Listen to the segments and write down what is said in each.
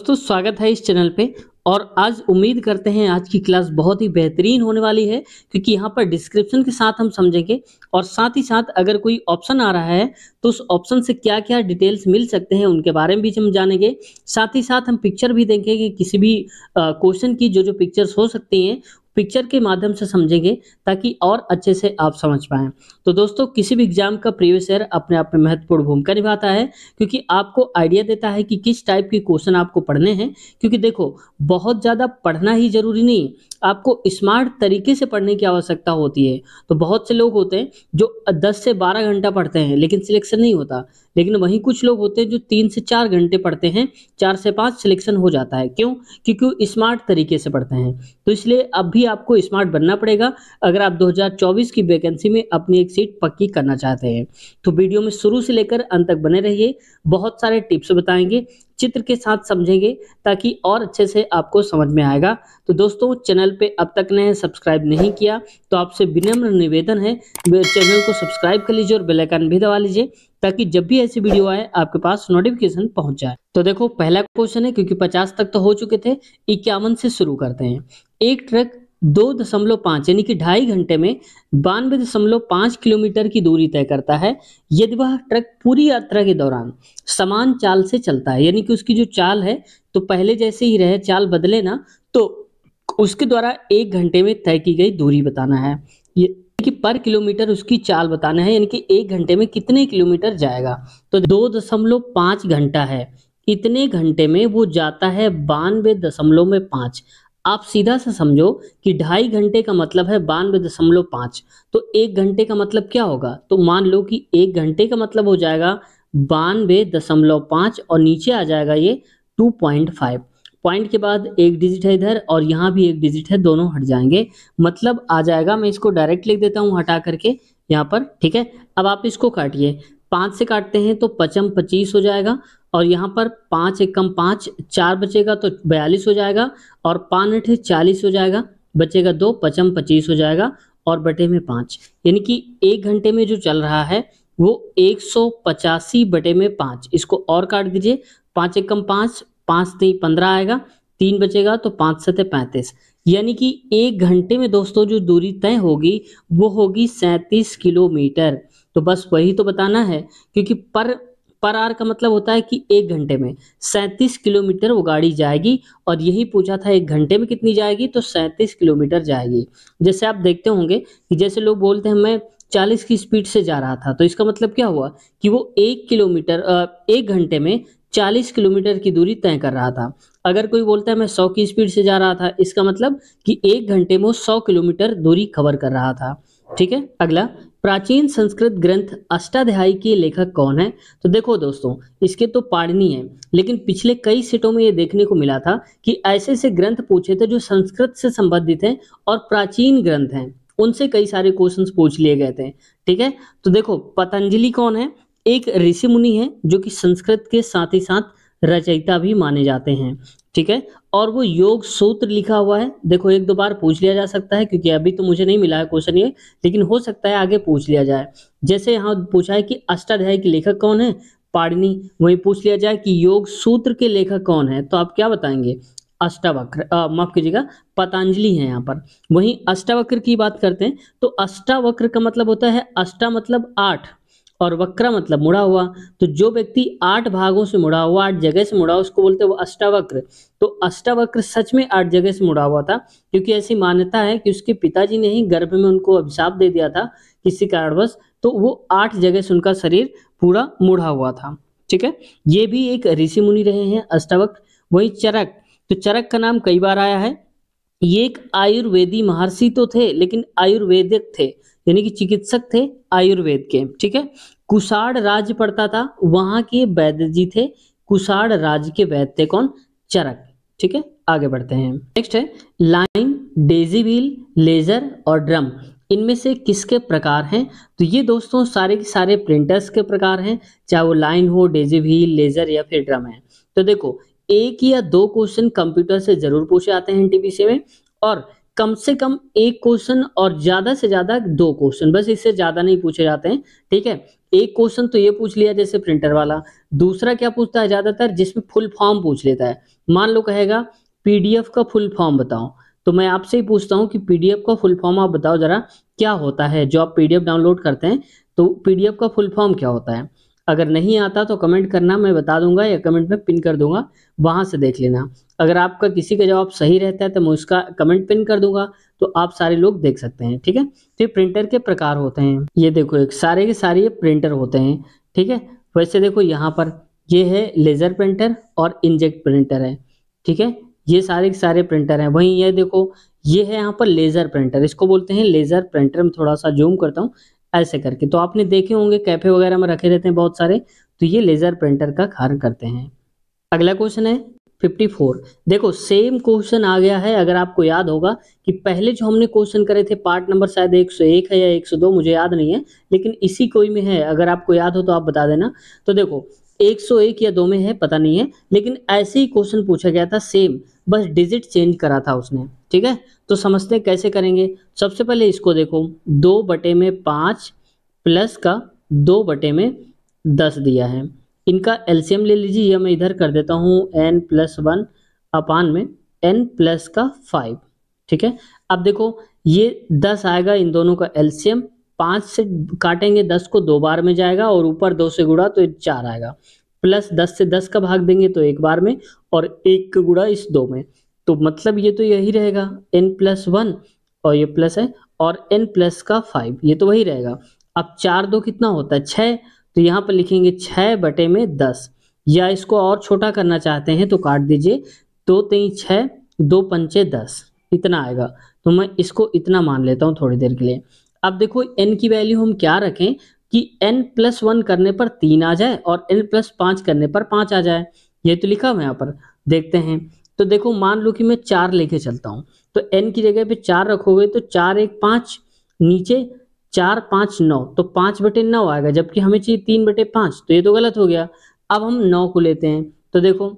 दोस्तों स्वागत है इस चैनल पे। और आज उम्मीद करते हैं आज की क्लास बहुत ही बेहतरीन होने वाली है, क्योंकि यहाँ पर डिस्क्रिप्शन के साथ हम समझेंगे और साथ ही साथ अगर कोई ऑप्शन आ रहा है तो उस ऑप्शन से क्या क्या डिटेल्स मिल सकते हैं उनके बारे में भी हम जानेंगे। साथ ही साथ हम पिक्चर भी देखेंगे कि किसी भी क्वेश्चन की जो जो पिक्चर्स हो सकती हैं पिक्चर के माध्यम से समझेंगे ताकि और अच्छे से आप समझ पाएं। तो दोस्तों किसी भी एग्जाम का प्रीवियस ईयर अपने आप में महत्वपूर्ण भूमिका निभाता है, क्योंकि आपको आइडिया देता है कि किस टाइप के क्वेश्चन आपको पढ़ने हैं। क्योंकि देखो बहुत ज़्यादा पढ़ना ही जरूरी नहीं, आपको स्मार्ट तरीके से पढ़ने की आवश्यकता होती है। तो बहुत से लोग होते हैं जो 10 से 12 घंटा पढ़ते हैं लेकिन सिलेक्शन नहीं होता, लेकिन वहीं कुछ लोग होते हैं जो 3 से 4 घंटे पढ़ते हैं, 4 से 5 सिलेक्शन हो जाता है। क्यों? क्योंकि स्मार्ट तरीके से पढ़ते हैं। तो इसलिए अब भी आपको स्मार्ट बनना पड़ेगा अगर आप 2024 की वैकेंसी में अपनी एक सीट पक्की करना चाहते हैं। तो वीडियो में शुरू से लेकर अंत तक बने रहिए, बहुत सारे टिप्स बताएंगे, चित्र के साथ समझेंगे ताकि और अच्छे से आपको समझ में आएगा। तो दोस्तों चैनल पे अब तक ने सब्सक्राइब नहीं किया तो आपसे विनम्र निवेदन है चैनल को सब्सक्राइब कर लीजिए और बेल आइकन भी दबा लीजिए ताकि जब भी ऐसी वीडियो आए आपके पास नोटिफिकेशन पहुंच जाए। तो देखो पहला क्वेश्चन है, क्योंकि 50 तक तो हो चुके थे, 51 से शुरू करते हैं। एक ट्रक 2.5 यानी कि 2.5 घंटे में 92.5 किलोमीटर की दूरी तय करता है यदि वह ट्रक पूरी यात्रा के दौरान समान चाल से चलता है। यानी कि उसकी जो चाल है तो पहले जैसे ही रहे, चाल बदले ना, तो उसके द्वारा 1 घंटे में तय की गई दूरी बताना है। ये कि पर किलोमीटर उसकी चाल बताना है, यानी कि 1 घंटे में कितने किलोमीटर जाएगा। तो 2.5 घंटा है, इतने घंटे में वो जाता है 92.5। आप सीधा सा समझो कि 2.5 घंटे का मतलब है 92.5, तो 1 घंटे का मतलब क्या होगा। तो मान लो कि 1 घंटे का मतलब हो जाएगा 92.5 और नीचे आ जाएगा ये 2.5। पॉइंट के बाद एक डिजिट है इधर और यहाँ भी एक डिजिट है, दोनों हट जाएंगे, मतलब आ जाएगा, मैं इसको डायरेक्ट लिख देता हूँ हटा करके यहाँ पर, ठीक है। अब आप इसको काटिए, 5 से काटते हैं तो 55 25 हो जाएगा, और यहाँ पर 5 एकम 5, 4 बचेगा तो 42 हो जाएगा, और 5 8 40 हो जाएगा, बचेगा 2, 55 25 हो जाएगा और बटे में 5। यानी कि 1 घंटे में जो चल रहा है वो 185 बटे में 5। इसको और काट दीजिए, 5 एकम 5, 5 3 15 आएगा, 3 बचेगा तो 5 7 35। यानी कि 1 घंटे में दोस्तों जो दूरी तय होगी वो होगी 37 किलोमीटर। तो बस वही तो बताना है, क्योंकि पर आर का मतलब होता है कि 1 घंटे में 37 किलोमीटर वो गाड़ी जाएगी, और यही पूछा था 1 घंटे में कितनी जाएगी, तो 37 किलोमीटर जाएगी। जैसे आप देखते होंगे कि जैसे लोग बोलते हैं मैं 40 की स्पीड से जा रहा था, तो इसका मतलब क्या हुआ कि वो 1 घंटे में 40 किलोमीटर की दूरी तय कर रहा था। अगर कोई बोलता है मैं 100 की स्पीड से जा रहा था, इसका मतलब कि 1 घंटे में वो 100 किलोमीटर दूरी कवर कर रहा था। ठीक है। अगला, प्राचीन संस्कृत ग्रंथ अष्टाध्यायी के लेखक कौन है। तो देखो दोस्तों इसके तो पाणिनि है, लेकिन पिछले कई सेटों में ये देखने को मिला था कि ऐसे ऐसे ग्रंथ पूछे थे जो संस्कृत से संबंधित हैं और प्राचीन ग्रंथ हैं, उनसे कई सारे क्वेश्चंस पूछ लिए गए थे। ठीक है। तो देखो पतंजलि कौन है, एक ऋषि मुनि है जो कि संस्कृत के साथ ही साथ रचयिता भी माने जाते हैं। ठीक है। और वो योग सूत्र लिखा हुआ है। देखो 1 2 बार पूछ लिया जा सकता है, क्योंकि अभी तो मुझे नहीं मिला है क्वेश्चन ये, लेकिन हो सकता है आगे पूछ लिया जाए। जैसे यहाँ पूछा है कि अष्टाध्यायी के लेखक कौन है, पाणिनि, वही पूछ लिया जाए कि योग सूत्र के लेखक कौन है, तो आप क्या बताएंगे, अष्टावक्र, माफ कीजिएगा पतंजलि है यहाँ पर। वहीं अष्टावक्र की बात करते हैं तो अष्टावक्र का मतलब होता है, अष्टा मतलब 8 और वक्र मतलब मुड़ा हुआ। तो जो व्यक्ति 8 भागों से मुड़ा हुआ, 8 जगह से मुड़ा हुआ, उसको बोलते हैं वो अष्टावक्र। तो अष्टावक्र सच में 8 जगह से मुड़ा हुआ था, क्योंकि ऐसी मान्यता है कि उसके पिताजी ने ही गर्भ में उनको अभिशाप दे दिया था किसी कारणवश, तो वो 8 जगह से उनका शरीर पूरा मुड़ा हुआ था। ठीक है। ये भी एक ऋषि मुनि रहे हैं अष्टावक्र। वही चरक, तो चरक का नाम कई बार आया है। ये एक आयुर्वेदी महर्षि तो थे, लेकिन आयुर्वेदिक थे, यानी कि चिकित्सक थे आयुर्वेद के। ठीक है। कुषाण राज्य पड़ता था, वहां के वैद्य जी थे, कुषाण राज्य के वैद्य थे कौन, चरक। ठीक है। आगे बढ़ते हैं। नेक्स्ट है लाइन, डेजीबील, लेजर और ड्रम, इनमें से किसके प्रकार हैं। तो ये दोस्तों सारे के सारे प्रिंटर्स के प्रकार हैं, चाहे वो लाइन हो, डेजीबील, लेजर या फिर ड्रम है। तो देखो 1 या 2 क्वेश्चन कंप्यूटर से जरूर पूछे आते हैं एनटीपीसी में, और कम से कम 1 क्वेश्चन और ज्यादा से ज्यादा 2 क्वेश्चन, बस इससे ज्यादा नहीं पूछे जाते हैं। ठीक है। एक क्वेश्चन तो ये पूछ लिया जैसे प्रिंटर वाला, दूसरा क्या पूछता है ज्यादातर, जिसमें फुल फॉर्म पूछ लेता है। मान लो कहेगा पीडीएफ का फुल फॉर्म बताओ, तो मैं आपसे ही पूछता हूँ कि पीडीएफ का फुल फॉर्म आप बताओ जरा क्या होता है। जो आप पीडीएफ डाउनलोड करते हैं तो पीडीएफ का फुल फॉर्म क्या होता है। अगर नहीं आता तो कमेंट करना, मैं बता दूंगा या कमेंट में पिन कर दूंगा, वहां से देख लेना। अगर आपका किसी का जवाब सही रहता है तो मैं उसका कमेंट पिन कर दूंगा, तो आप सारे लोग देख सकते हैं। ठीक है, तो ये प्रिंटर के प्रकार होते हैं। ये देखो एक सारे के सारे ये प्रिंटर होते हैं। ठीक है, वैसे देखो यहाँ पर ये है लेजर प्रिंटर और इंजेक्ट प्रिंटर है। ठीक है, ये सारे के सारे प्रिंटर हैं। वहीं ये देखो ये है यहाँ पर लेजर प्रिंटर, इसको बोलते हैं लेजर प्रिंटर। मैं थोड़ा सा जूम करता हूँ ऐसे करके, तो आपने देखे होंगे कैफे वगैरह में रखे रहते हैं बहुत सारे, तो ये लेजर प्रिंटर का कार्य करते हैं। अगला क्वेश्चन है 54। देखो सेम क्वेश्चन आ गया है। अगर आपको याद होगा कि पहले जो हमने क्वेश्चन करे थे पार्ट नंबर शायद 101 है या 102, मुझे याद नहीं है, लेकिन इसी कोई में है। अगर आपको याद हो तो आप बता देना। तो देखो 101 या 2 में है पता नहीं है, लेकिन ऐसे ही क्वेश्चन पूछा गया था सेम, बस डिजिट चेंज करा था उसने। ठीक है, तो समझते हैं कैसे करेंगे। सबसे पहले इसको देखो 2/5 प्लस का 2/10 दिया है, इनका एलसीएम ले लीजिए। यह मैं इधर कर देता हूँ n+1 अपान में n+5। ठीक है, अब देखो ये 10 आएगा, इन दोनों का एलसीएम 5 से काटेंगे 10 को 2 बार में जाएगा, और ऊपर 2 से गुणा तो 4 आएगा, प्लस 10 से 10 का भाग देंगे तो 1 बार में, और 1 का गुणा इस 2 में, तो मतलब ये तो यही रहेगा n+1, और ये प्लस है, और n+5 ये तो वही रहेगा। अब 4 2 कितना होता है 6, तो यहाँ पर लिखेंगे 6/10, या इसको और छोटा करना चाहते हैं तो काट दीजिए, 2 3 6 2 5 10 इतना आएगा। तो मैं इसको इतना मान लेता हूँ थोड़ी देर के लिए। अब देखो n की वैल्यू हम क्या रखें कि n+1 करने पर 3 आ जाए और n+5 करने पर 5 आ जाए। ये तो लिखा हुआ है यहाँ पर, देखते हैं। तो देखो मान लो कि मैं 4 लेके चलता हूँ, तो n की जगह पे 4 रखोगे तो 4 1 5, नीचे 4 5 9, तो 5/9 आएगा, जबकि हमें चाहिए 3/5, तो ये तो गलत हो गया। अब हम 9 को लेते हैं, तो देखो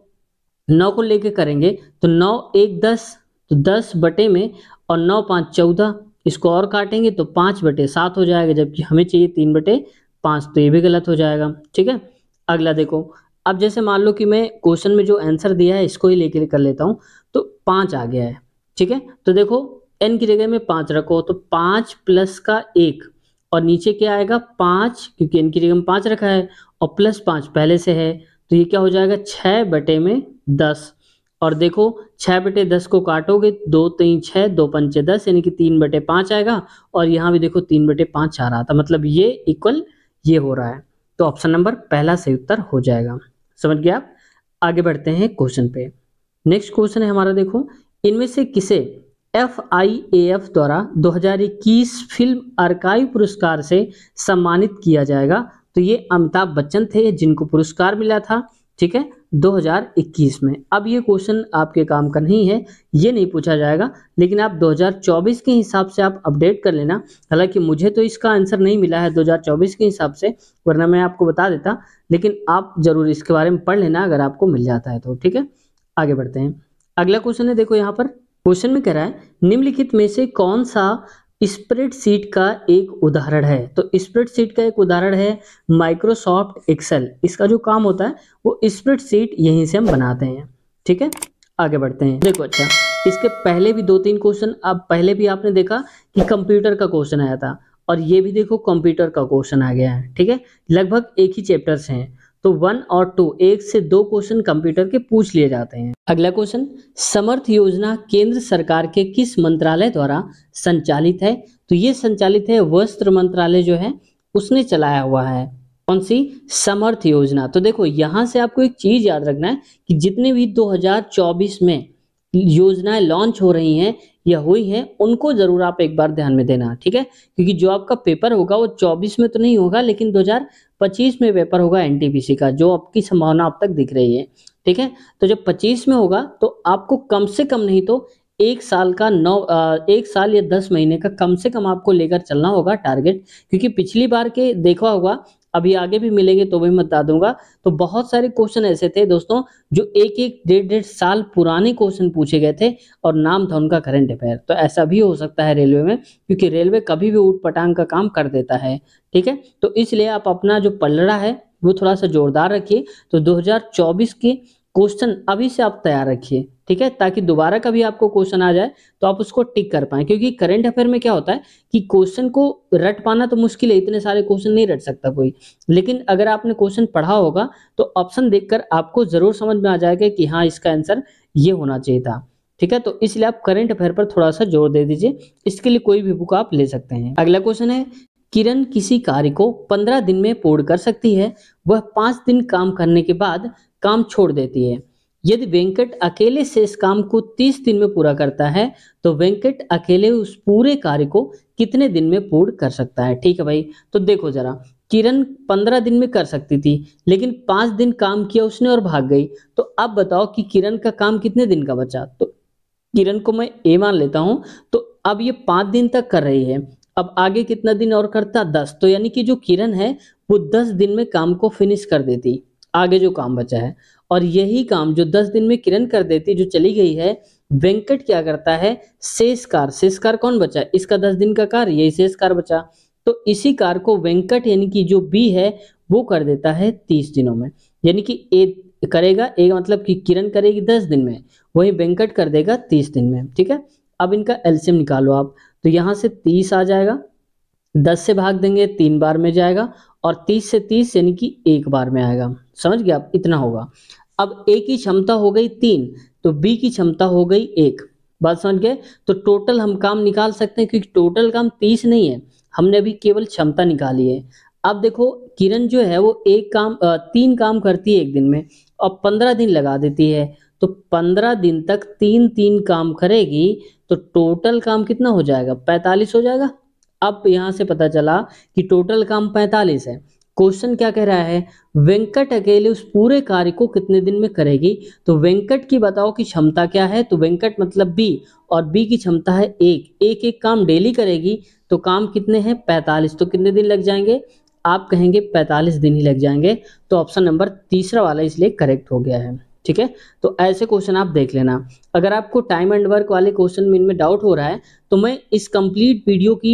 9 को लेके करेंगे तो 9 1 10, तो 10 बटे में, और 9 5 14, इसको और काटेंगे तो 5/7 हो जाएगा, जबकि हमें चाहिए 3/5, तो ये भी गलत हो जाएगा। ठीक है, अगला देखो। अब जैसे मान लो कि मैं क्वेश्चन में जो आंसर दिया है इसको ही लेके कर लेता हूँ, तो 5 आ गया है। ठीक है, तो देखो n की जगह में 5 रखो, तो 5 प्लस का 1, और नीचे क्या आएगा 5, क्योंकि n की जगह में 5 रखा है, और +5 पहले से है, तो ये क्या हो जाएगा 6/10। और देखो 6/10 को काटोगे 2 3 6 2 5 10, यानी कि 3/5 आएगा, और यहाँ भी देखो 3/5 आ रहा था, मतलब ये इक्वल ये हो रहा है। तो ऑप्शन नंबर पहला सही उत्तर हो जाएगा। समझ गए आप। आगे बढ़ते हैं क्वेश्चन पे। नेक्स्ट क्वेश्चन है हमारा, देखो इनमें से किसे FIAF द्वारा 2021 फिल्म आर्काइव पुरस्कार से सम्मानित किया जाएगा। तो ये अमिताभ बच्चन थे जिनको पुरस्कार मिला था। ठीक है, 2021 में। अब ये क्वेश्चन आपके काम का नहीं है, ये नहीं पूछा जाएगा, लेकिन आप 2024 के हिसाब से आप अपडेट कर लेना। हालांकि मुझे तो इसका आंसर नहीं मिला है 2024 के हिसाब से, वरना मैं आपको बता देता, लेकिन आप जरूर इसके बारे में पढ़ लेना अगर आपको मिल जाता है तो। ठीक है, आगे बढ़ते हैं। अगला क्वेश्चन है, देखो यहाँ पर क्वेश्चन में कह रहा है निम्नलिखित में से कौन सा स्प्रेडशीट का एक उदाहरण है। तो स्प्रेडशीट का एक उदाहरण है माइक्रोसॉफ्ट एक्सेल। इसका जो काम होता है वो स्प्रेडशीट यहीं से हम बनाते हैं। ठीक है, आगे बढ़ते हैं। देखो अच्छा, इसके पहले भी 2-3 क्वेश्चन, अब पहले भी आपने देखा कि कंप्यूटर का क्वेश्चन आया था, और ये भी देखो कंप्यूटर का क्वेश्चन आ गया है। ठीक है, लगभग एक ही चैप्टर्स हैं, तो 1 और 2, 1 से 2 क्वेश्चन कंप्यूटर के पूछ लिए जाते हैं। अगला क्वेश्चन, समर्थ योजना केंद्र सरकार के किस मंत्रालय द्वारा संचालित है। तो ये संचालित है वस्त्र मंत्रालय जो है उसने चलाया हुआ है। कौन सी? समर्थ योजना। तो देखो यहाँ से आपको एक चीज याद रखना है कि जितने भी 2024 में योजनाएं लॉन्च हो रही हैं या हुई हैं, उनको जरूर आप एक बार ध्यान में देना। ठीक है, क्योंकि जो आपका पेपर होगा वो 24 में तो नहीं होगा, लेकिन 2025 में पेपर होगा एनटीपीसी का, जो आपकी संभावना अब तक दिख रही है। ठीक है, तो जब 25 में होगा तो आपको कम से कम नहीं तो 1 साल का 1 साल या 10 महीने का कम से कम आपको लेकर चलना होगा टारगेट, क्योंकि पिछली बार के देखा होगा अभी आगे भी मिलेंगे तो भी मैं बता दूंगा। तो बहुत सारे क्वेश्चन ऐसे थे दोस्तों जो एक एक डेढ़ साल पुराने क्वेश्चन पूछे गए थे और नाम था उनका करंट अफेयर। तो ऐसा भी हो सकता है रेलवे में, क्योंकि रेलवे कभी भी ऊट पटांग का काम कर देता है। ठीक है, तो इसलिए आप अपना जो पलड़ा है वो थोड़ा सा जोरदार रखिए। तो 2024 के क्वेश्चन अभी से आप तैयार रखिए, ठीक है, ताकि दोबारा कभी आपको क्वेश्चन आ जाए तो आप उसको टिक कर पाए। क्योंकि करंट अफेयर में क्या होता है कि क्वेश्चन को रट पाना तो मुश्किल है, इतने सारे क्वेश्चन नहीं रट सकता कोई, लेकिन अगर आपने क्वेश्चन पढ़ा होगा तो ऑप्शन देखकर आपको जरूर समझ में आ जाएगा कि हाँ इसका आंसर ये होना चाहिए था। ठीक है, तो इसलिए आप करंट अफेयर पर थोड़ा सा जोर दे दीजिए। इसके लिए कोई भी बुक आप ले सकते हैं। अगला क्वेश्चन है, किरण किसी कार्य को 15 दिन में पूर्ण कर सकती है, वह 5 दिन काम करने के बाद काम छोड़ देती है। यदि वेंकट अकेले से इस काम को 30 दिन में पूरा करता है तो वेंकट अकेले उस पूरे कार्य को कितने दिन में पूर्ण कर सकता है। ठीक है भाई, तो देखो जरा, किरण 15 दिन में कर सकती थी लेकिन 5 दिन काम किया उसने और भाग गई। तो अब बताओ कि किरण का काम कितने दिन का बचा। तो किरण को मैं ए मान लेता हूं, तो अब ये 5 दिन तक कर रही है, अब आगे कितना दिन और करता 10। तो यानी कि जो किरण है वो 10 दिन में काम को फिनिश कर देती, आगे जो काम बचा है। और यही काम जो 10 दिन में किरण कर देती जो चली गई है, वेंकट क्या करता है, शेष कार्य कौन बचा, इसका 10 दिन का कार्य, यही शेष कार्य बचा। तो इसी कार्य को वेंकट यानी कि जो बी है वो कर देता है 30 दिनों में। यानी कि ए करेगा, ए मतलब कि किरण करेगी 10 दिन में, वही वेंकट कर देगा 30 दिन में। ठीक है, अब इनका एलसीएम निकालो आप। तो यहाँ से 30 आ जाएगा, 10 से भाग देंगे 3 बार में जाएगा, और 30 से 30 यानी कि 1 बार में आएगा। समझ गए आप, इतना होगा। अब ए की क्षमता हो गई 3, तो बी की क्षमता हो गई 1। बात समझ गए। तो टोटल हम काम निकाल सकते हैं, क्योंकि टोटल काम 30 नहीं है, हमने अभी केवल क्षमता निकाली है। अब देखो किरण जो है वो 3 काम करती है एक दिन में और 15 दिन लगा देती है। तो 15 दिन तक 3 काम करेगी, तो टोटल काम कितना हो जाएगा, 45 हो जाएगा। अब यहां से पता चला कि टोटल काम 45 है। क्वेश्चन क्या कह रहा है, वेंकट अकेले उस पूरे कार्य को कितने दिन में करेगी। तो वेंकट की बताओ कि क्षमता क्या है, तो वेंकट मतलब बी, और बी की क्षमता है 1 काम डेली करेगी। तो काम कितने हैं, 45। तो कितने दिन लग जाएंगे, आप कहेंगे 45 दिन ही लग जाएंगे। तो ऑप्शन नंबर तीसरा वाला इसलिए करेक्ट हो गया है। ठीक है, तो ऐसे क्वेश्चन आप देख लेना। अगर आपको टाइम एंड वर्क वाले क्वेश्चन में इनमें डाउट हो रहा है तो मैं इस कंप्लीट वीडियो की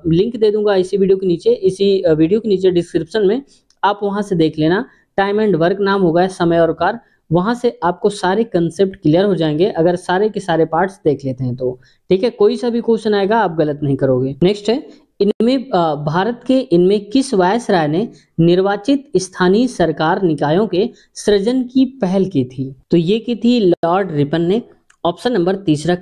लिंक दे दूंगा इसी वीडियो के नीचे, इसी वीडियो के नीचे डिस्क्रिप्शन में, आप वहां से देख लेना। टाइम एंड वर्क नाम होगा समय और कार्य, वहां से आपको सारे कंसेप्ट क्लियर हो जाएंगे अगर सारे के सारे पार्ट्स देख लेते हैं तो। ठीक है, कोई सा भी क्वेश्चन आएगा आप गलत नहीं करोगे। नेक्स्ट है, इनमें भारत के इनमें किस वायसराय ने निर्वाचित स्थानीय सरकार निकायों के सृजन की पहल की थी। तो ये की थी लॉर्ड रिपन ने। ऑप्शन नंबर तीसरा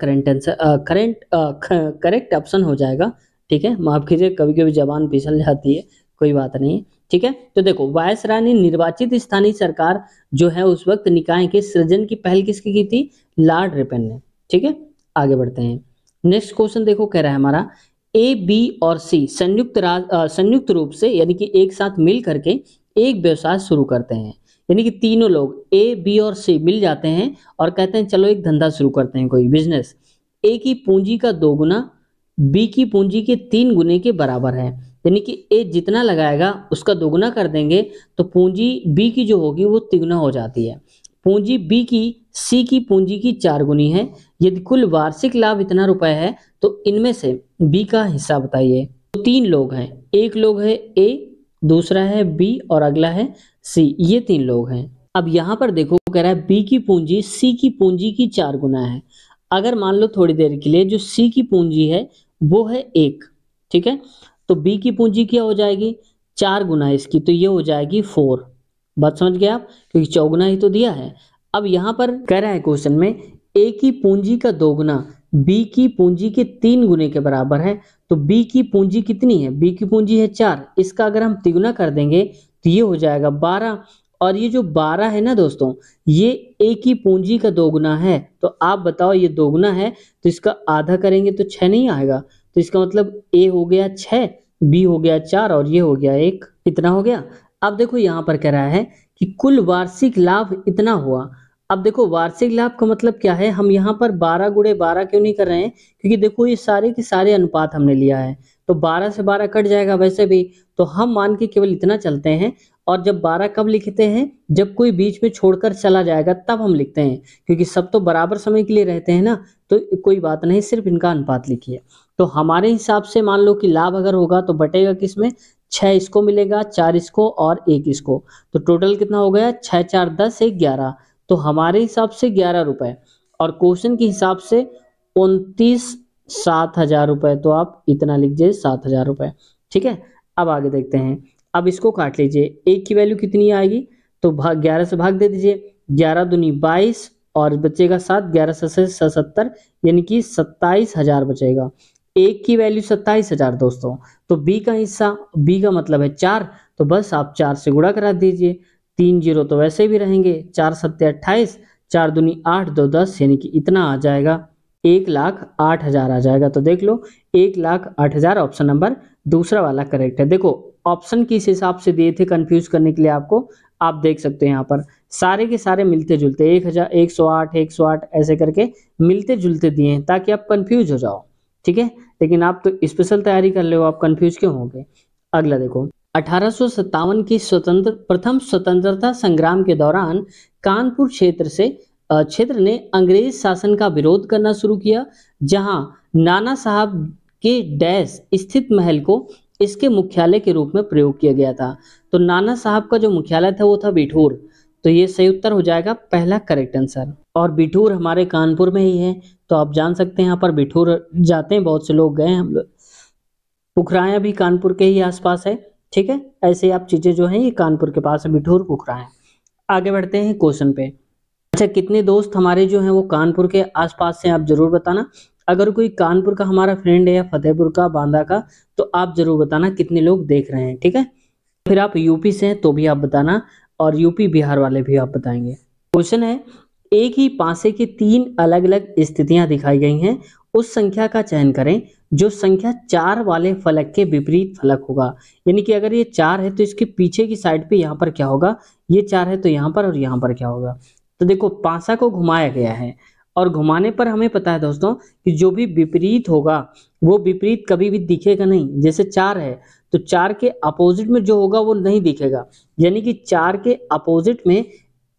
करेक्ट ऑप्शन हो जाएगा। ठीक है, माफ कीजिए कभी कभी जबान फिसल जाती है, कोई बात नहीं। ठीक है, तो देखो वायसराय ने निर्वाचित स्थानीय सरकार जो है उस वक्त निकाय के सृजन की पहल किसकी की थी, लॉर्ड रिपन ने। ठीक है, आगे बढ़ते हैं। नेक्स्ट क्वेश्चन देखो, कह रहा है हमारा ए, बी और सी संयुक्त रूप से यानी कि एक साथ मिल करके एक व्यवसाय शुरू करते हैं। यानी कि तीनों लोग ए, बी और सी मिल जाते हैं और कहते हैं चलो एक धंधा शुरू करते हैं, कोई बिजनेस। ए की पूंजी का 2 गुना बी की पूंजी के 3 गुने के बराबर है। यानी कि ए जितना लगाएगा उसका 2 गुना कर देंगे तो पूंजी बी की जो होगी वो 3 गुना हो जाती है। पूंजी बी की सी की पूंजी की 4 गुनी है। यदि कुल वार्षिक लाभ इतना रुपए है तो इनमें से बी का हिस्सा बताइए। तो 3 लोग हैं, एक लोग है ए, दूसरा है बी और अगला है सी, ये 3 लोग हैं। अब यहाँ पर देखो कह रहा है बी की पूंजी सी की पूंजी की 4 गुना है। अगर मान लो थोड़ी देर के लिए जो सी की पूंजी है वो है 1, ठीक है, तो बी की पूंजी क्या हो जाएगी 4 गुना इसकी, तो ये हो जाएगी 4। बात समझ गए आप, क्योंकि 4 गुना ही तो दिया है। अब यहाँ पर कह रहा है क्वेश्चन में ए की पूंजी का 2 गुना बी की पूंजी के 3 गुने के बराबर है। तो बी की पूंजी कितनी है, बी की पूंजी है 4, इसका अगर हम तिगुना कर देंगे तो ये हो जाएगा 12। और ये जो 12 है ना दोस्तों, ये ए की पूंजी का 2 गुना है। तो आप बताओ ये 2 गुना है तो इसका आधा करेंगे तो 6 नहीं आएगा। तो इसका मतलब ए हो गया 6, बी हो गया 4 और ये हो गया 1, इतना हो गया। अब देखो यहाँ पर कह रहा है कि कुल वार्षिक लाभ इतना हुआ। अब देखो वार्षिक लाभ का मतलब क्या है, हम यहाँ पर 12 गुणे 12 क्यों नहीं कर रहे हैं, क्योंकि देखो ये सारे के सारे अनुपात हमने लिया है। तो 12 से 12 कट जाएगा वैसे भी, तो हम मान के केवल इतना चलते हैं। और जब 12 कब लिखते हैं, जब कोई बीच में छोड़कर चला जाएगा तब हम लिखते हैं, क्योंकि सब तो बराबर समय के लिए रहते हैं ना, तो कोई बात नहीं, सिर्फ इनका अनुपात लिखिए। तो हमारे हिसाब से मान लो कि लाभ अगर होगा तो बटेगा किसमें, 6 इसको मिलेगा, 4 इसको और 1 इसको, तो टोटल कितना हो गया, 6 4 10 1 11, तो हमारे हिसाब से 11 रुपए, और क्वेश्चन के हिसाब से 29 7,000 रुपए, तो आप इतना लीजिए 7,000 रुपए। ठीक है, अब आगे देखते हैं। अब इसको काट लीजिए, एक की वैल्यू कितनी आएगी, तो 11 से भाग दे दीजिए, 11 दूनी 22 और बचेगा 7, 11 से 77, यानी कि 27,000 बचेगा। एक की वैल्यू 27,000 दोस्तों, तो बी का हिस्सा, बी का मतलब है 4, तो बस आप 4 से गुणा करा दीजिए, 3 जीरो तो वैसे भी रहेंगे, 4 सत्ते 28, 4 दूनी 8, 2 10, यानी कि इतना आ जाएगा, 1,08,000 आ जाएगा। तो देख लो 1,08,000 ऑप्शन नंबर दूसरा वाला करेक्ट है। देखो ऑप्शन किस हिसाब से दिए थे कंफ्यूज करने के लिए आपको, आप देख सकते हैं यहाँ पर सारे के सारे मिलते जुलते 1,000 108 ऐसे करके मिलते जुलते दिए हैं ताकि आप कंफ्यूज हो जाओ। ठीक है, लेकिन आप तो स्पेशल तैयारी कर ले हो, आप कंफ्यूज क्यों होंगे। अगला देखो, 1857 की प्रथम स्वतंत्रता संग्राम के दौरान कानपुर क्षेत्र ने अंग्रेज शासन का विरोध करना शुरू किया, जहां नाना साहब के डैश स्थित महल को इसके मुख्यालय के रूप में प्रयोग किया गया था। तो नाना साहब का जो मुख्यालय था वो था बिठूर, तो ये सही उत्तर हो जाएगा पहला करेक्ट आंसर। और बिठूर हमारे कानपुर में ही है, तो आप जान सकते हैं यहाँ पर बिठूर जाते हैं, बहुत से लोग गए हैं हम लोग। पुखराया भी कानपुर के ही आसपास है। ठीक है, ऐसे आप चीजें जो हैं ये कानपुर के पास है, बिठूर पुखराया। आगे बढ़ते हैं क्वेश्चन पे। अच्छा, कितने दोस्त हमारे जो हैं वो कानपुर के आसपास से, आप जरूर बताना। अगर कोई कानपुर का हमारा फ्रेंड है या फतेहपुर का, बांदा का, तो आप जरूर बताना कितने लोग देख रहे हैं। ठीक है, फिर आप यूपी से हैं तो भी आप बताना, और यूपी बिहार वाले भी आप बताएंगे। क्वेश्चन है, एक ही पासे की 3 अलग अलग स्थितियां दिखाई गई हैं, उस संख्या का चयन करें जो संख्या 4 वाले फलक के विपरीत फलक होगा। यानी कि अगर ये 4 है तो इसके पीछे की साइड पे यहाँ पर क्या होगा, ये 4 है तो यहाँ पर, और यहाँ पर क्या होगा। तो देखो पासा को घुमाया गया है, और घुमाने पर हमें पता है दोस्तों कि जो भी विपरीत होगा वो विपरीत कभी भी दिखेगा नहीं। जैसे 4 है तो 4 के अपोजिट में जो होगा वो नहीं दिखेगा, यानी कि 4 के अपोजिट में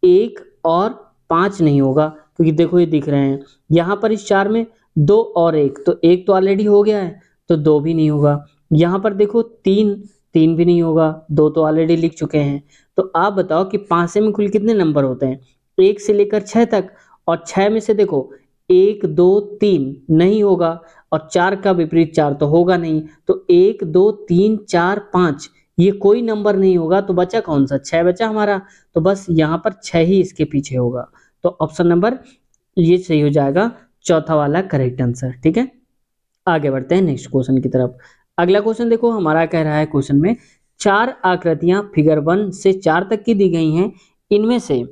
1 और 5 नहीं होगा, क्योंकि देखो ये दिख रहे हैं यहाँ पर, इस 4 में 2 और 1, तो 1 तो ऑलरेडी हो गया है, तो 2 भी नहीं होगा। यहाँ पर देखो 3 भी नहीं होगा, 2 तो ऑलरेडी लिख चुके हैं। तो आप बताओ कि पासे में कुल कितने नंबर होते हैं, 1 से लेकर 6 तक, और 6 में से देखो 1 2 3 नहीं होगा, और 4 का विपरीत 4 तो होगा नहीं, तो 1 2 3 4 5 ये कोई नंबर नहीं होगा, तो बचा कौन सा, 6 बचा हमारा, तो बस यहाँ पर 6 ही इसके पीछे होगा। तो ऑप्शन नंबर ये सही हो जाएगा, चौथा वाला करेक्ट आंसर। ठीक है, आगे बढ़ते हैं नेक्स्ट क्वेश्चन की तरफ। अगला क्वेश्चन देखो हमारा कह रहा है, क्वेश्चन में 4 आकृतियां फिगर 1 से 4 तक की दी गई हैं, इनमें से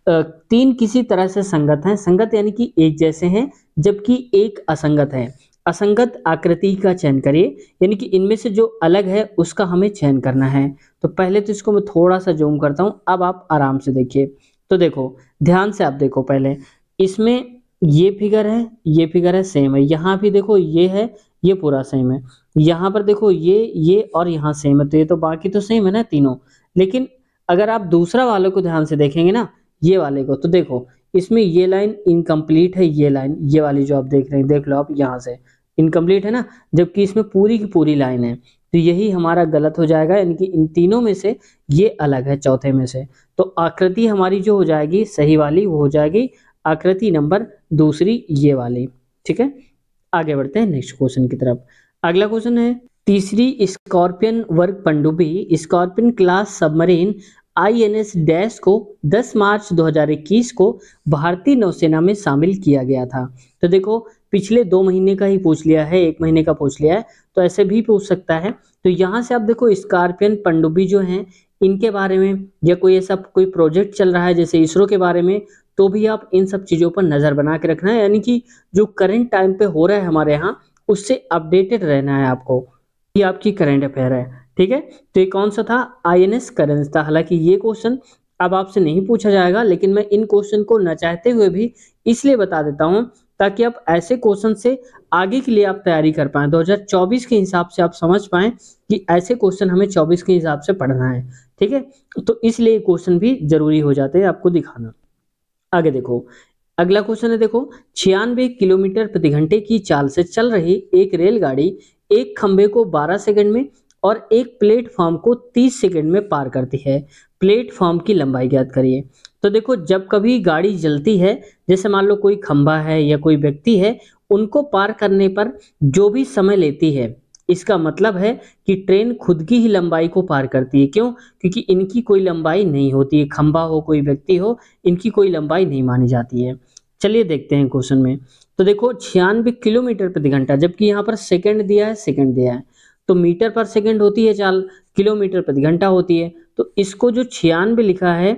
3 किसी तरह से संगत हैं, संगत यानी कि एक जैसे हैं, जबकि एक असंगत है। असंगत आकृति का चयन करिए, यानी कि इनमें से जो अलग है उसका हमें चयन करना है। तो पहले तो इसको मैं थोड़ा सा जूम करता हूं, अब आप आराम से देखिए। तो देखो ध्यान से आप देखो, पहले इसमें ये फिगर है सेम है, यहाँ भी देखो ये है, ये पूरा सेम है, यहाँ पर देखो ये और यहाँ सेम है, तो ये तो बाकी तो सेम है ना तीनों। लेकिन अगर आप दूसरा वाले को ध्यान से देखेंगे ना, ये वाले को, तो देखो इसमें ये लाइन इनकम्प्लीट है, ये लाइन ये वाली जो आप देख रहे हैं, देख लो आप यहाँ से इनकम्प्लीट है ना, जबकि इसमें पूरी की पूरी लाइन है, तो यही हमारा गलत हो जाएगा, यानी कि इन तीनों में से ये अलग है चौथे में से। तो आकृति हमारी जो हो जाएगी सही वाली, वो हो जाएगी आकृति नंबर दूसरी, ये वाली। ठीक है, आगे बढ़ते हैं नेक्स्ट क्वेश्चन की तरफ। अगला क्वेश्चन है, तीसरी स्कॉर्पियन वर्ग पनडुब्बी scorpion class submarine INS dash को 10 मार्च 2021 को भारतीय नौसेना में शामिल किया गया था। तो देखो पिछले 2 महीने का ही पूछ लिया है, 1 महीने का पूछ लिया है, तो ऐसे भी पूछ सकता है। तो यहाँ से आप देखो स्कॉर्पियन पनडुब्बी जो हैं इनके बारे में, या कोई ऐसा कोई प्रोजेक्ट चल रहा है जैसे इसरो के बारे में, तो भी आप इन सब चीज़ों पर नज़र बना के रखना है, यानी कि जो करंट टाइम पे हो रहा है हमारे यहाँ उससे अपडेटेड रहना है आपको, ये आपकी करंट अफेयर है। ठीक है, तो ये कौन सा था, INS करेंस था। हालांकि ये क्वेश्चन अब आपसे नहीं पूछा जाएगा, लेकिन मैं इन क्वेश्चन को न चाहते हुए भी इसलिए बता देता हूँ ताकि आप ऐसे क्वेश्चन से आगे के लिए आप तैयारी कर पाएँ। 2024 के हिसाब से आप समझ पाएँ कि ऐसे क्वेश्चन हमें 24 के हिसाब से पढ़ना है, ठीक है? तो इसलिए क्वेश्चन भी ज़रूरी हो जाते हैं आपको दिखाना। आगे देखो, अगला क्वेश्चन है देखो, 96 किलोमीटर प्रति घंटे की चाल से चल रही एक रेलगाड़ी एक खंभे को 12 सेकंड में और एक प्लेटफॉर्म को 30 सेकंड में पार करती है। प्लेटफॉर्म की लंबाई ज्ञात करिए। तो देखो, जब कभी गाड़ी चलती है, जैसे मान लो कोई खंभा है या कोई व्यक्ति है, उनको पार करने पर जो भी समय लेती है, इसका मतलब है कि ट्रेन खुद की ही लंबाई को पार करती है। क्यों? क्योंकि इनकी कोई लंबाई नहीं होती है, खंभा हो कोई व्यक्ति हो, इनकी कोई लंबाई नहीं मानी जाती है। चलिए देखते हैं क्वेश्चन में। तो देखो, 96 किलोमीटर प्रति घंटा, जबकि यहाँ पर सेकंड दिया है, सेकंड दिया है, तो मीटर पर सेकंड होती है चाल, किलोमीटर प्रति घंटा होती है। तो इसको जो 96 लिखा है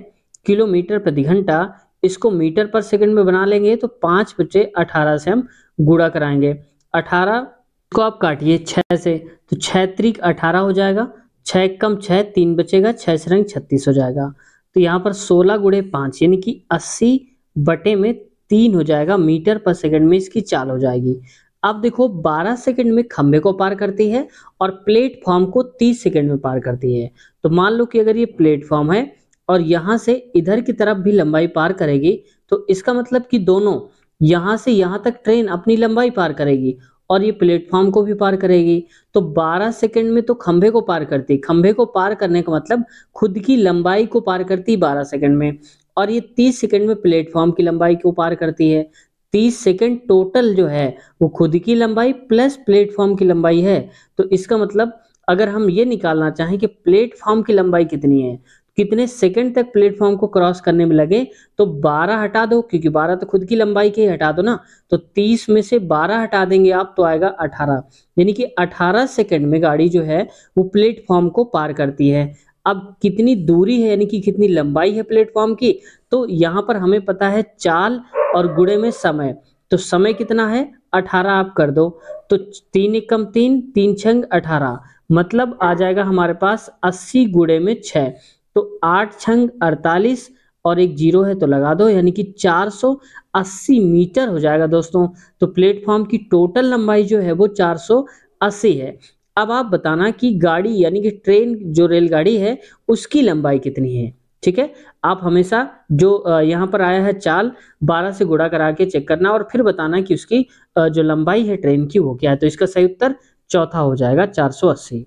किलोमीटर प्रति घंटा, इसको मीटर पर सेकंड में बना लेंगे तो 5 बचे 18 से हम गुणा कराएंगे। 18 को आप काटिए 6 से, तो 6 त्रिक 18 हो जाएगा, 6 कम 6 3 बचेगा, 6 से रंग 36 हो जाएगा। तो यहाँ पर 16 गुणे 5 यानी कि 80 बटे में 3 हो जाएगा, मीटर पर सेकंड में इसकी चाल हो जाएगी। अब देखो, 12 सेकंड में खंबे को पार करती है और प्लेटफॉर्म को 30 सेकंड में पार करती है। तो मान लो कि अगर ये प्लेटफॉर्म है और यहाँ से इधर की तरफ भी लंबाई पार करेगी, तो इसका मतलब कि दोनों यहाँ से यहाँ तक ट्रेन अपनी लंबाई पार करेगी और ये प्लेटफॉर्म को भी पार करेगी। तो 12 सेकंड में तो खंबे को पार करती, खंबे को पार करने का मतलब खुद की लंबाई को पार करती 12 सेकंड में, और ये 30 सेकंड में प्लेटफॉर्म की लंबाई को पार करती है। 30 सेकंड टोटल जो है वो खुद की लंबाई प्लस प्लेटफॉर्म की लंबाई है। तो इसका मतलब अगर हम ये निकालना चाहें कि प्लेटफॉर्म की लंबाई कितनी है, कितने सेकंड तक प्लेटफॉर्म को क्रॉस करने में लगे, तो 12 हटा दो, क्योंकि 12 तो खुद की लंबाई के हटा दो ना, तो 30 में से 12 हटा देंगे आप तो आएगा 18, यानी कि 18 सेकंड में गाड़ी जो है वो प्लेटफॉर्म को पार करती है। अब कितनी दूरी है यानी कि कितनी लंबाई है प्लेटफॉर्म की, तो यहाँ पर हमें पता है चाल और गुणे में समय, तो समय कितना है 18 आप कर दो, तो 3 एकम 3, 3 छंग 18, मतलब आ जाएगा हमारे पास 80 गुणे में 6, तो 8 छंग 48 और एक जीरो है तो लगा दो, यानी कि 480 मीटर हो जाएगा दोस्तों। तो प्लेटफॉर्म की टोटल लंबाई जो है वो 480 है। अब आप बताना कि गाड़ी यानी कि ट्रेन जो रेलगाड़ी है उसकी लंबाई कितनी है, ठीक है? आप हमेशा जो यहाँ पर आया है चाल 12 से गुणा करा के चेक करना और फिर बताना कि उसकी जो लंबाई है ट्रेन की वो क्या है। तो इसका सही उत्तर चौथा हो जाएगा 480।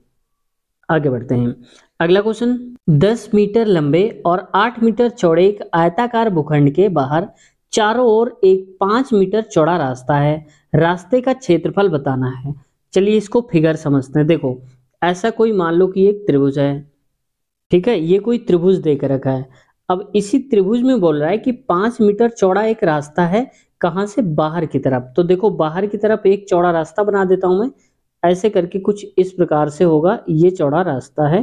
आगे बढ़ते हैं, अगला क्वेश्चन, 10 मीटर लंबे और 8 मीटर चौड़े एक आयताकार भूखंड के बाहर चारों ओर एक 5 मीटर चौड़ा रास्ता है, रास्ते का क्षेत्रफल बताना है। चलिए इसको फिगर समझते हैं। देखो, ऐसा कोई मान लो कि एक त्रिभुज है, ठीक है, ये कोई त्रिभुज देकर रखा है। अब इसी त्रिभुज में बोल रहा है कि 5 मीटर चौड़ा एक रास्ता है, कहाँ से, बाहर की तरफ। तो देखो, बाहर की तरफ एक चौड़ा रास्ता बना देता हूं मैं, ऐसे करके कुछ इस प्रकार से होगा, ये चौड़ा रास्ता है।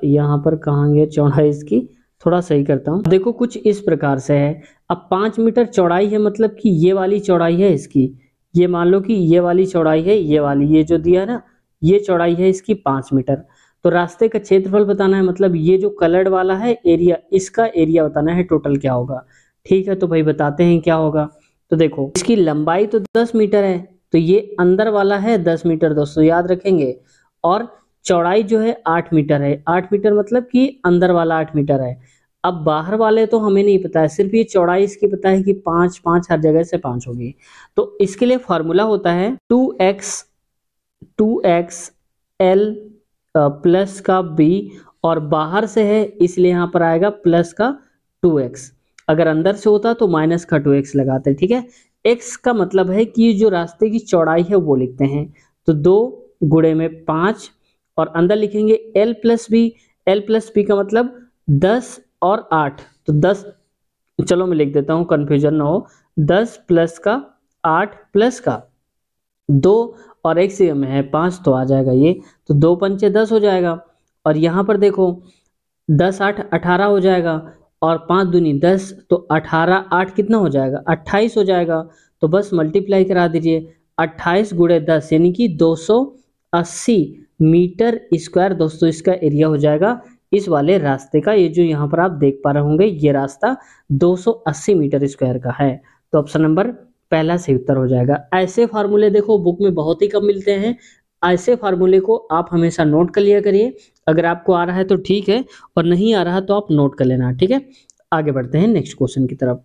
यहाँ पर कहाँ गया चौड़ाई इसकी, थोड़ा सही करता हूँ। देखो कुछ इस प्रकार से है। अब 5 मीटर चौड़ाई है, मतलब कि ये वाली चौड़ाई है इसकी, ये मान लो कि ये वाली चौड़ाई है, ये वाली, ये जो दिया है ना, ये चौड़ाई है इसकी 5 मीटर। तो रास्ते का क्षेत्रफल बताना है, मतलब ये जो कलर्ड वाला है एरिया, इसका एरिया बताना है टोटल क्या होगा। ठीक है, तो भाई बताते हैं क्या होगा। तो देखो, इसकी लंबाई तो 10 मीटर है, तो ये अंदर वाला है 10 मीटर दोस्तों, याद रखेंगे, और चौड़ाई जो है 8 मीटर है। 8 मीटर मतलब कि अंदर वाला 8 मीटर है। अब बाहर वाले तो हमें नहीं पता है, सिर्फ ये चौड़ाई इसकी पता है कि 5 हर जगह से 5 होगी। तो इसके लिए फॉर्मूला होता है 2x l प्लस का b, और बाहर से है इसलिए यहाँ पर आएगा प्लस का 2x, अगर अंदर से होता तो माइनस का 2x लगाते। ठीक है, x का मतलब है कि जो रास्ते की चौड़ाई है वो लिखते हैं, तो 2 गुणे में 5 और अंदर लिखेंगे l plus B. l plus B का मतलब 10 और 8, तो 10, चलो मैं लिख देता हूँ कंफ्यूजन ना हो, 10 प्लस का 8 प्लस का 2 और एक से में है 5, तो आ जाएगा ये, तो 2 पंचे 10 हो जाएगा। और यहाँ पर देखो 10 8 18 हो जाएगा, और 5 दूनी 10, तो 18 8 कितना हो जाएगा, 28 हो जाएगा। तो बस मल्टीप्लाई करा दीजिए, 28 गुणे 10 यानी कि 280 मीटर स्क्वायर दोस्तों इसका एरिया हो जाएगा इस वाले रास्ते का। ये जो यहाँ पर आप देख पा रहे होंगे, ये रास्ता 280 मीटर स्क्वायर का है। तो ऑप्शन नंबर पहला सही उत्तर हो जाएगा। ऐसे फार्मूले देखो बुक में बहुत ही कम मिलते हैं, ऐसे फार्मूले को आप हमेशा नोट कर लिया करिए। अगर आपको आ रहा है तो ठीक है, और नहीं आ रहा तो आप नोट कर लेना, ठीक है। आगे बढ़ते हैं नेक्स्ट क्वेश्चन की तरफ।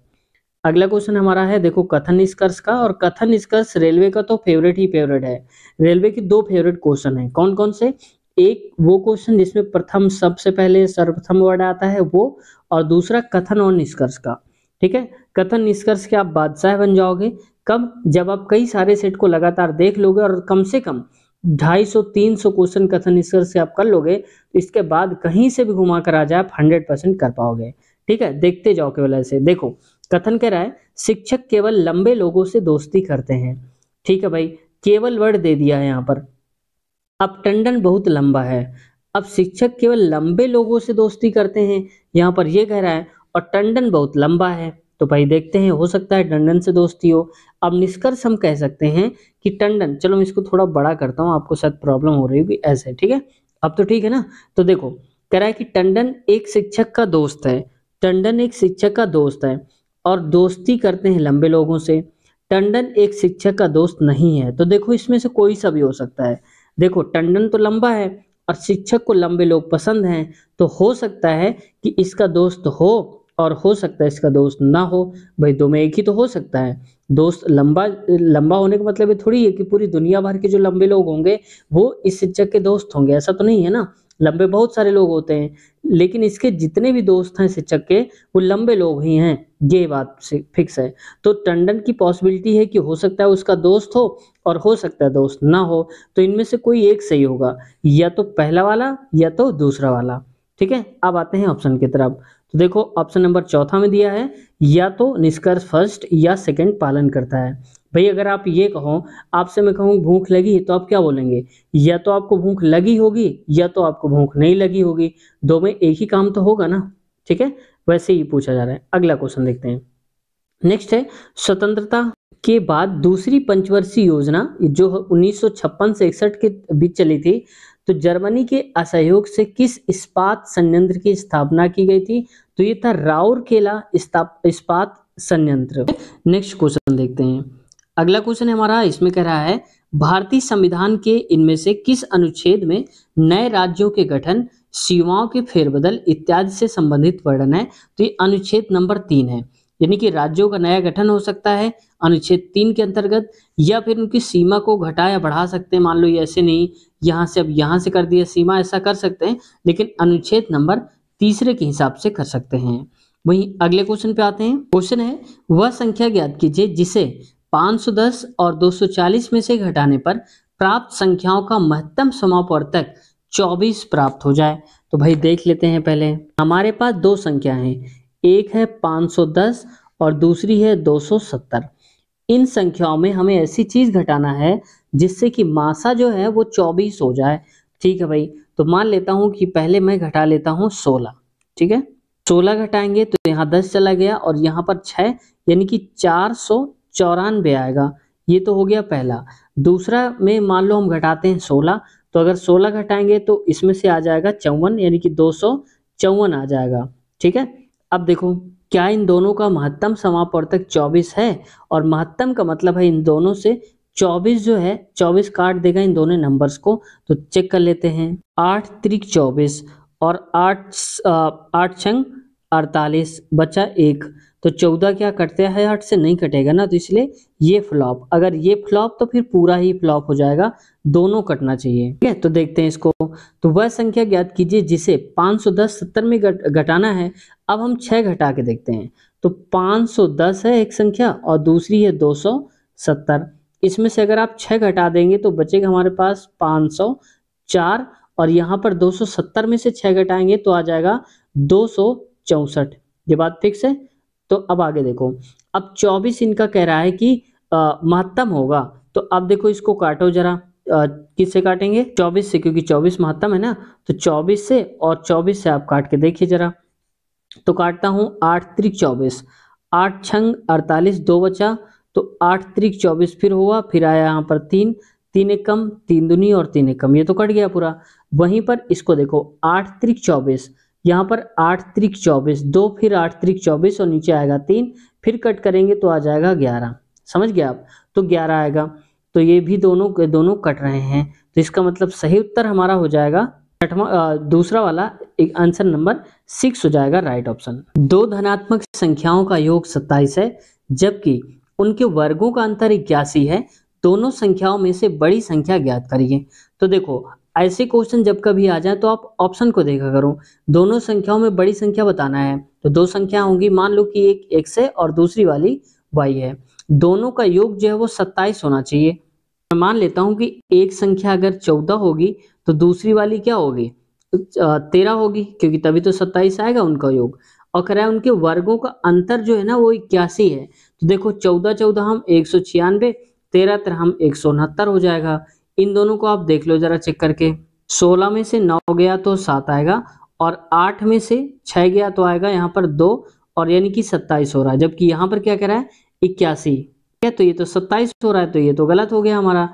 अगला क्वेश्चन हमारा है देखो कथन निष्कर्ष का, और कथन निष्कर्ष रेलवे का तो फेवरेट ही फेवरेट है। रेलवे के दो फेवरेट क्वेश्चन है, कौन कौन से? एक वो क्वेश्चन जिसमें प्रथम सबसे पहले सर्वप्रथम वर्ड आता है वो, और दूसरा कथन और निष्कर्ष का, ठीक है। कथन निष्कर्ष के आप बादशाह बन जाओगे कब? जब आप कई सारे सेट को लगातार देख लोगे और कम से कम 250-300 क्वेश्चन कथन निष्कर्ष से आप कर लोगे, तो इसके बाद कहीं से भी घुमा कर आ जाए आप 100% कर पाओगे, ठीक है। देखते जाओ केवल ऐसे। देखो कथन कह रहा है शिक्षक केवल लंबे लोगों से दोस्ती करते हैं, ठीक है भाई, केवल वर्ड दे दिया है यहाँ पर। अब टंडन बहुत लंबा है, अब शिक्षक केवल लंबे लोगों से दोस्ती करते हैं, यहाँ पर ये कह रहा है, और टंडन बहुत लंबा है, तो भाई देखते हैं, हो सकता है टंडन से दोस्ती हो। अब निष्कर्ष हम कह सकते हैं कि टंडन, चलो मैं इसको थोड़ा बड़ा करता हूँ, आपको शायद प्रॉब्लम हो रही होगी, ऐसे, ठीक है। अब तो ठीक है ना। तो देखो कह रहा है कि टंडन एक शिक्षक का दोस्त है, टंडन एक शिक्षक का दोस्त है और दोस्ती करते हैं लंबे लोगों से। टंडन एक शिक्षक का दोस्त नहीं है, तो देखो इसमें से कोई सा भी हो सकता है। देखो टंडन तो लंबा है और शिक्षक को लंबे लोग पसंद हैं, तो हो सकता है कि इसका दोस्त हो और हो सकता है इसका दोस्त ना हो। भाई दो में एक ही तो हो सकता है। दोस्त लंबा लंबा होने का मतलब ये थोड़ी है कि पूरी दुनिया भर के जो लंबे लोग होंगे वो इस शिक्षक के दोस्त होंगे, ऐसा तो नहीं है ना। लंबे बहुत सारे लोग होते हैं, लेकिन इसके जितने भी दोस्त हैं शिक्षक के वो लंबे लोग ही हैं, ये बात से फिक्स है। तो टंडन की पॉसिबिलिटी है कि हो सकता है उसका दोस्त हो और हो सकता है दोस्त ना हो, तो इनमें से कोई एक सही होगा, या तो पहला वाला या तो दूसरा वाला, ठीक है। अब आते हैं ऑप्शन की तरफ। तो देखो ऑप्शन नंबर चौथा में दिया है, या तो निष्कर्ष फर्स्ट या सेकंड पालन करता है। भाई अगर आप ये कहो, आपसे मैं कहूँ भूख लगी, तो आप क्या बोलेंगे? या तो आपको भूख लगी होगी या तो आपको भूख नहीं लगी होगी, दो में एक ही काम तो होगा ना, ठीक है। वैसे ही पूछा जा रहा है। अगला क्वेश्चन देखते हैं। नेक्स्ट है स्वतंत्रता के बाद दूसरी पंचवर्षीय योजना जो 1956 से 61 के बीच चली थी, तो जर्मनी के असहयोग से किस इस्पात संयंत्र की स्थापना की गई थी? तो ये था राउरकेला इस्पात संयंत्र। नेक्स्ट क्वेश्चन देखते हैं। अगला क्वेश्चन हमारा इसमें कह रहा है भारतीय संविधान के इनमें से किस अनुच्छेद में नए राज्यों के गठन, सीमाओं के फेरबदल इत्यादि से संबंधित वर्णन है? तो ये अनुच्छेद नंबर 3 है, यानी कि राज्यों का नया गठन हो सकता है अनुच्छेद 3 के अंतर्गत, या फिर उनकी सीमा को घटा या बढ़ा सकते हैं। मान लो ये ऐसे नहीं, यहाँ से अब यहाँ से कर दिया सीमा, ऐसा कर सकते हैं, लेकिन अनुच्छेद नंबर 3 के हिसाब से कर सकते हैं। वहीं अगले क्वेश्चन पे आते हैं। क्वेश्चन है वह संख्या ज्ञात कीजिए जिसे 510 और 240 में से घटाने पर प्राप्त संख्याओं का महत्तम समापवर्तक 24 प्राप्त हो जाए। तो भाई देख लेते हैं। पहले हमारे पास दो संख्या हैं, एक है 510 और दूसरी है 270। इन संख्याओं में हमें ऐसी चीज घटाना है जिससे कि मासा जो है वो 24 हो जाए, ठीक है भाई। तो मान लेता हूं कि पहले मैं घटा लेता हूं 16, ठीक है। 16 घटाएंगे तो यहाँ 10 चला गया और यहाँ पर 6, यानी कि 494 आएगा। ये तो हो गया पहला। दूसरा में मान लो हम घटाते हैं 16, तो अगर 16 घटाएंगे तो इसमें से आ जाएगा 54, यानी कि 254 आ जाएगा, ठीक है। अब देखो क्या इन दोनों का महत्तम समापवर्तक 24 है? और महत्तम का मतलब है इन दोनों से 24 जो है 24 काट देगा इन दोनों नंबर्स को। तो चेक कर लेते हैं। 8 त्रिक 24 और 8 छंग 48, बचा 1। तो 14 क्या कटता है? 8 से नहीं कटेगा ना, तो इसलिए ये फ्लॉप। अगर ये फ्लॉप तो फिर पूरा ही फ्लॉप हो जाएगा, दोनों कटना चाहिए, ठीक है। तो देखते हैं इसको। तो वह संख्या ज्ञात कीजिए जिसे 510 70 में घटाना है। अब हम 6 घटा के देखते हैं। तो 510 है एक संख्या और दूसरी है 270। इसमें से अगर आप 6 घटा देंगे तो बचेगा हमारे पास 504, और यहाँ पर 270 में से 6 घटाएंगे तो आ जाएगा 264। ये बात फिक्स है। तो अब आगे देखो, अब 24 इनका कह रहा है कि महत्तम होगा। तो अब देखो इसको काटो जरा, किससे काटेंगे? 24 से, क्योंकि 24 महत्तम है ना। तो 24 से और 24 से आप काट के देखिए जरा। तो काटता हूं 8 त्रिक 24, 8 छंग 48, 2 बचा। तो 8 त्रिक 24 फिर हुआ, फिर आया यहाँ पर 3, 3 एक कम, 3 दूनी और 3 एक कम, ये तो कट गया पूरा। वहीं पर इसको देखो 8 त्रिक 24, यहाँ पर 8 त्रिक 24, 2 फिर 8 त्रिक 24 और नीचे आएगा 3, फिर कट करेंगे तो आ जाएगा 11, समझ गए आप। तो 11 आएगा, तो ये भी दोनों के दोनों कट रहे हैं, तो इसका मतलब सही उत्तर हमारा हो जाएगा दूसरा वाला, एक आंसर नंबर 6 हो जाएगा राइट ऑप्शन। दो धनात्मक संख्याओं का योग 27 है जबकि उनके वर्गों का अंतर 81 है, दोनों संख्याओं में से बड़ी संख्या ज्ञात करिए। तो देखो ऐसे क्वेश्चन जब कभी आ जाए तो आप ऑप्शन को देखा करो, दोनों संख्याओं में बड़ी संख्या बताना है तो दो संख्या होंगी, मान लो कि एक x है और दूसरी वाली y है, दोनों का योग जो है वो 27 होना चाहिए। मैं मान लेता हूं कि एक संख्या अगर 14 होगी तो दूसरी वाली क्या होगी 13 होगी, क्योंकि तभी तो 27 आएगा उनका योग। और कह रहा है उनके वर्गों का अंतर जो है ना वो 81 है, तो देखो 14 14 हम 196, 13 13 हम 169 हो जाएगा। इन दोनों को आप देख लो जरा चेक करके, 16 में से 9 गया तो 7 आएगा, और 8 में से 6 गया तो आएगा यहाँ पर 2, और यानी कि 27 हो रहा है, जबकि यहाँ पर क्या कह रहा है 81 है, तो ये तो 27 हो रहा है, तो ये तो गलत हो गया हमारा।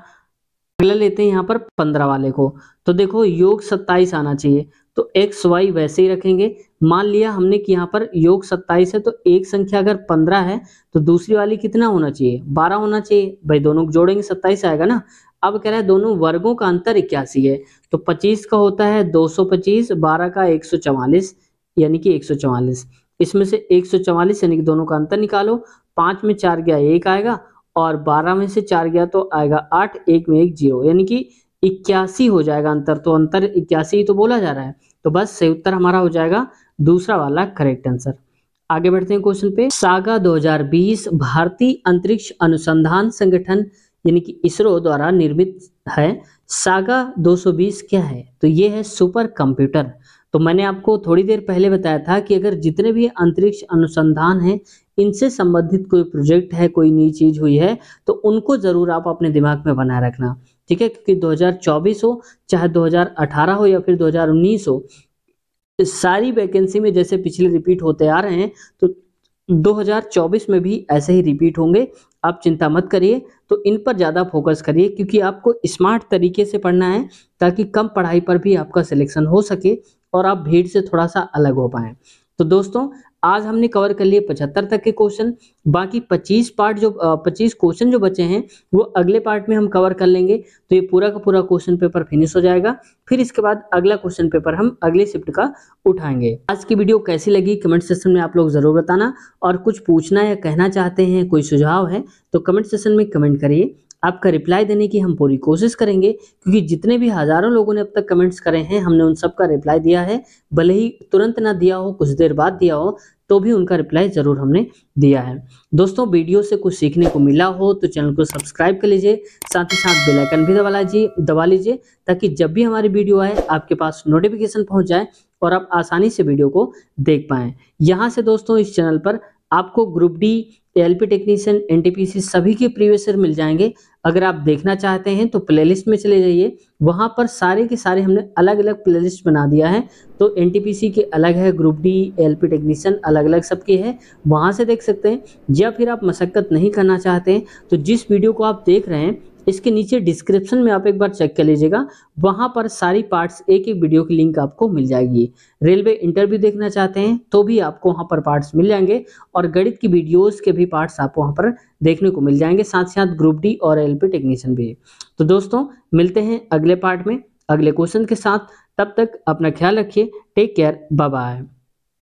अगला लेते हैं यहाँ पर 15 वाले को, तो देखो योग 27 आना चाहिए, तो एक्स वाई वैसे ही रखेंगे। मान लिया हमने कि यहाँ पर योग 27 है, तो एक संख्या अगर 15 है तो दूसरी वाली कितना होना चाहिए 12 होना चाहिए, भाई दोनों जोड़ेंगे 27 आएगा ना। अब कह रहा है दोनों वर्गों का अंतर 81 है, तो 25 का होता है 225, 12 का 144 यानी कि 144, इसमें से 144 यानी कि दोनों का अंतर निकालो, 5 में 4 गया 1 आएगा, और 12 में से 4 गया तो आएगा 8, 1 में 1 0, यानी कि 81 हो जाएगा अंतर, तो अंतर 81 ही तो बोला जा रहा है, तो बस सही उत्तर हमारा हो जाएगा दूसरा वाला करेक्ट आंसर। आगे बढ़ते हैं क्वेश्चन पे। सागा 2020 भारतीय अंतरिक्ष अनुसंधान संगठन यानी कि इसरो द्वारा निर्मित है। सागा 220 क्या है, तो ये है सुपर कंप्यूटर। तो मैंने आपको थोड़ी देर पहले बताया था कि अगर जितने भी अंतरिक्ष अनुसंधान है इनसे संबंधित कोई प्रोजेक्ट है, कोई नई चीज हुई है, तो उनको जरूर आप अपने दिमाग में बनाए रखना, ठीक है, क्योंकि 2024 हो चाहे 2018 हो या फिर 2019 हो, सारी वैकेंसी में जैसे पिछले रिपीट होते आ रहे हैं तो 2024 में भी ऐसे ही रिपीट होंगे। आप चिंता मत करिए, तो इन पर ज़्यादा फोकस करिए, क्योंकि आपको स्मार्ट तरीके से पढ़ना है ताकि कम पढ़ाई पर भी आपका सिलेक्शन हो सके और आप भीड़ से थोड़ा सा अलग हो पाएं। तो दोस्तों आज हमने कवर कर लिए 75 तक के क्वेश्चन, बाकी 25 क्वेश्चन जो बचे हैं वो अगले पार्ट में हम कवर कर लेंगे, तो ये पूरा का पूरा क्वेश्चन पेपर फिनिश हो जाएगा। फिर इसके बाद अगला क्वेश्चन पेपर हम अगले शिफ्ट का उठाएंगे। आज की वीडियो कैसी लगी कमेंट सेक्शन में आप लोग जरूर बताना, और कुछ पूछना या कहना चाहते हैं, कोई सुझाव है तो कमेंट सेक्शन में कमेंट करिए। आपका रिप्लाई देने की हम पूरी कोशिश करेंगे, क्योंकि जितने भी हजारों लोगों ने अब तक कमेंट्स करे हैं हमने उन सब का रिप्लाई दिया है, भले ही तुरंत ना दिया हो, कुछ देर बाद दिया हो, तो भी उनका रिप्लाई जरूर हमने दिया है। दोस्तों वीडियो से कुछ सीखने को मिला हो तो चैनल को सब्सक्राइब कर लीजिए, साथ ही साथ बेल आइकन भी दबा लीजिए ताकि जब भी हमारी वीडियो आए आपके पास नोटिफिकेशन पहुंच जाए और आप आसानी से वीडियो को देख पाएं। यहाँ से दोस्तों इस चैनल पर आपको group D, LP technician, NTPC सभी के प्रीवियस ईयर मिल जाएंगे। अगर आप देखना चाहते हैं तो प्लेलिस्ट में चले जाइए, वहां पर सारे के सारे हमने अलग अलग प्लेलिस्ट बना दिया है, तो एनटीपीसी के अलग है, ग्रुप डी, एलपी टेक्नीशियन अलग अलग सबके है, वहां से देख सकते हैं। या फिर आप मशक्कत नहीं करना चाहते हैं तो जिस वीडियो को आप देख रहे हैं इसके नीचे डिस्क्रिप्शन में आप एक बार चेक कर लीजिएगा, वहां पर सारी पार्ट्स एक एक वीडियो की लिंक आपको मिल जाएगी। रेलवे इंटरव्यू देखना चाहते हैं तो भी आपको वहां पर पार्ट्स मिल जाएंगे, और गणित की वीडियोस के भी पार्ट्स आपको वहां पर देखने को मिल जाएंगे, साथ साथ ग्रुप डी और एलपी टेक्नीशियन भी। तो दोस्तों मिलते हैं अगले पार्ट में अगले क्वेश्चन के साथ, तब तक अपना ख्याल रखिए, टेक केयर, बाय बाय।